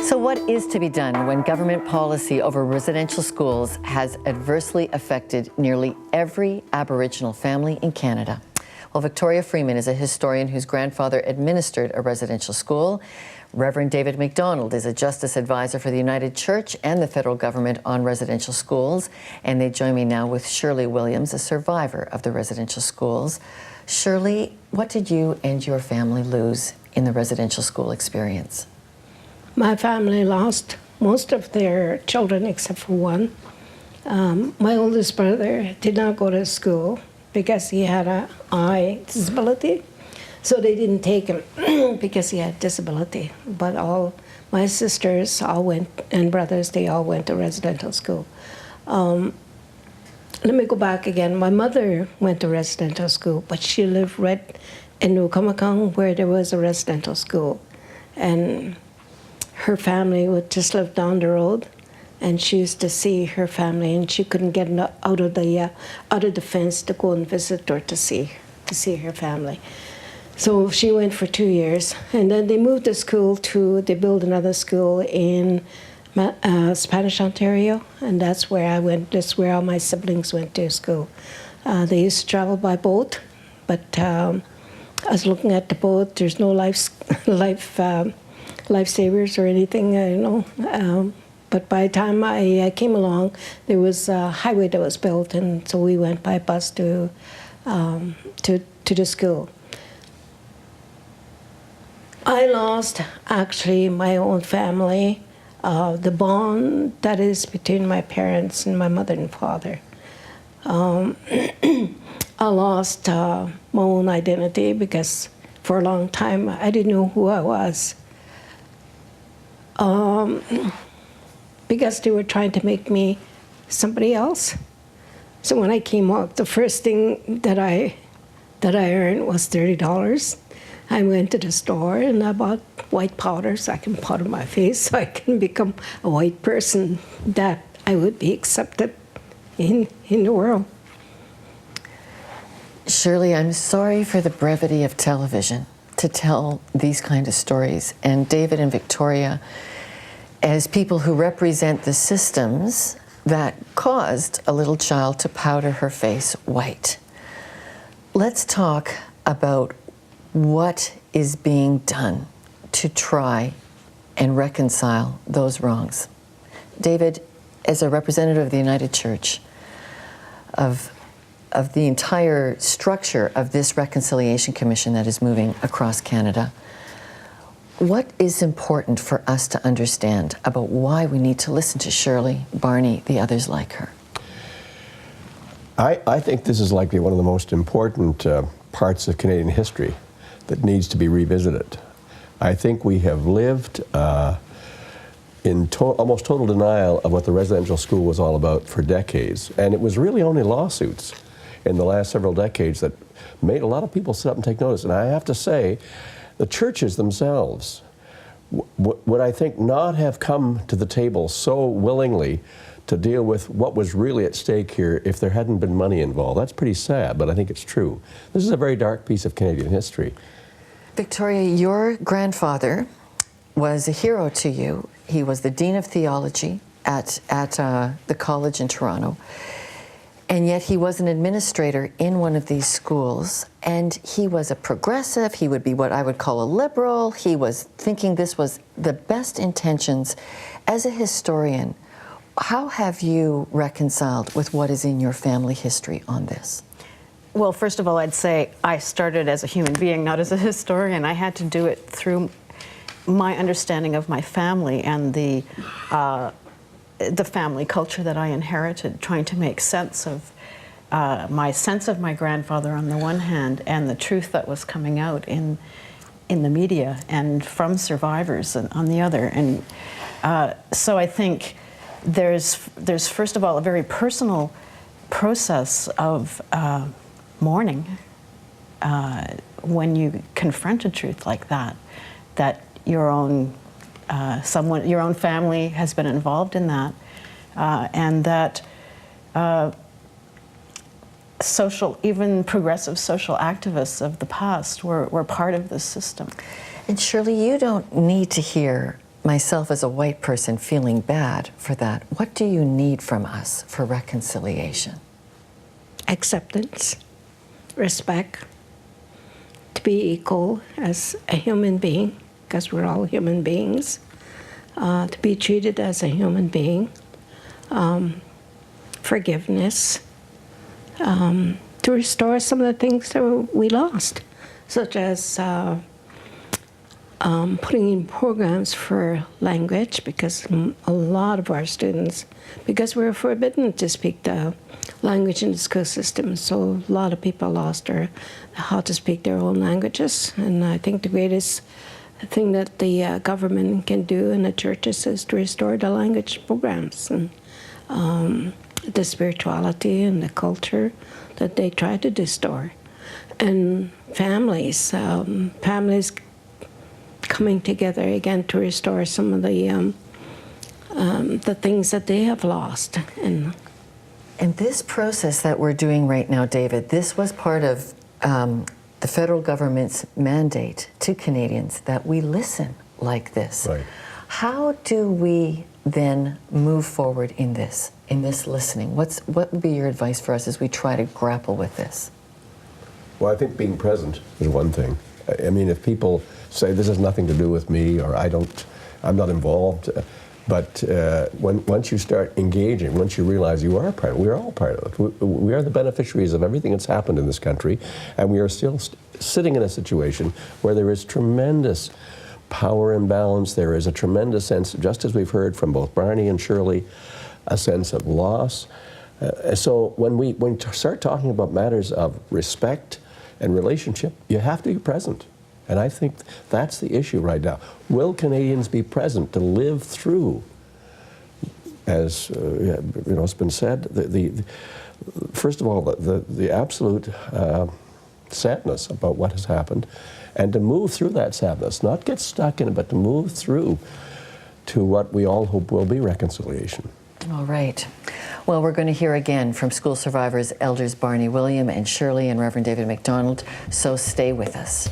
So what is to be done when government policy over residential schools has adversely affected nearly every Aboriginal family in Canada? Well, Victoria Freeman is a historian whose grandfather administered a residential school. Reverend David McDonald is a justice advisor for the United Church and the federal government on residential schools. And they join me now with Shirley Williams, a survivor of the residential schools. Shirley, what did you and your family lose in the residential school experience? My family lost most of their children except for one. My oldest brother did not go to school because he had an eye disability. So they didn't take him because he had disability. But all my sisters all went, and brothers, they all went to residential school. Let me go back again. My mother went to residential school, but she lived right in Newcomakong where there was a residential school. And her family would just live down the road, and she used to see her family, and she couldn't get out of the fence to go and visit or to see her family. So she went for 2 years, and then they moved the school they built another school in Spanish Ontario, and that's where I went. That's where all my siblings went to school. They used to travel by boat, but I was looking at the boat. There's no lifesavers or anything, but by the time I came along, there was a highway that was built, and so we went by bus to the school. I lost actually my own family, the bond that is between my parents and my mother and father. I lost my own identity because for a long time I didn't know who I was. Because they were trying to make me somebody else. So when I came out, the first thing that I earned was $30. I went to the store and I bought white powder so I can powder my face so I can become a white person, that I would be accepted in the world. Shirley, I'm sorry for the brevity of television to tell these kind of stories. And David and Victoria, as people who represent the systems that caused a little child to powder her face white, let's talk about what is being done to try and reconcile those wrongs. David, as a representative of the United Church, of the entire structure of this Reconciliation Commission that is moving across Canada, what is important for us to understand about why we need to listen to Shirley, Barney, the others like her? I think this is likely one of the most important parts of Canadian history that needs to be revisited. I think we have lived in almost total denial of what the residential school was all about for decades. And it was really only lawsuits in the last several decades that made a lot of people sit up and take notice. And I have to say, the churches themselves would, I think, not have come to the table so willingly to deal with what was really at stake here if there hadn't been money involved. That's pretty sad, but I think it's true. This is a very dark piece of Canadian history. Victoria, your grandfather was a hero to you. He was the Dean of Theology at the college in Toronto. And yet he was an administrator in one of these schools, and he was a progressive. He would be what I would call a liberal. He was thinking this was the best intentions. As a historian, how have you reconciled with what is in your family history on this? Well, first of all, I'd say I started as a human being, not as a historian. I had to do it through my understanding of my family and the family culture that I inherited, trying to make sense of my sense of my grandfather on the one hand and the truth that was coming out in the media and from survivors on the other. And so I think there's first of all a very personal process of mourning when you confront a truth like that your own family has been involved in that, and that even progressive social activists of the past were part of this system. And Shirley, you don't need to hear myself as a white person feeling bad for that. What do you need from us for reconciliation? Acceptance, respect, to be equal as a human being, because we're all human beings, to be treated as a human being, forgiveness, to restore some of the things that we lost, such as putting in programs for language, because a lot of our students, because we were forbidden to speak the language in the school system, so a lot of people lost how to speak their own languages. And I think the greatest thing that the government can do and the churches is to restore the language programs and the spirituality and the culture that they try to restore. And families coming together again to restore some of the things that they have lost. And this process that we're doing right now, David, this was part of the federal government's mandate to Canadians that we listen like this. Right. How do we then move forward in this listening? What would be your advice for us as we try to grapple with this? Well, I think being present is one thing. I mean, if people say this has nothing to do with me, or I'm not involved, but once you start engaging, once you realize you are part of it, we're all part of it. We are the beneficiaries of everything that's happened in this country, and we are still sitting in a situation where there is tremendous power imbalance. There is a tremendous sense, just as we've heard from both Barney and Shirley, a sense of loss. So when we start talking about matters of respect and relationship, you have to be present. And I think that's the issue right now. Will Canadians be present to live through, as it's been said, first of all, the absolute sadness about what has happened, and to move through that sadness, not get stuck in it, but to move through to what we all hope will be reconciliation. All right. Well, we're going to hear again from school survivors, Elders Barney William and Shirley and Reverend David MacDonald, so stay with us.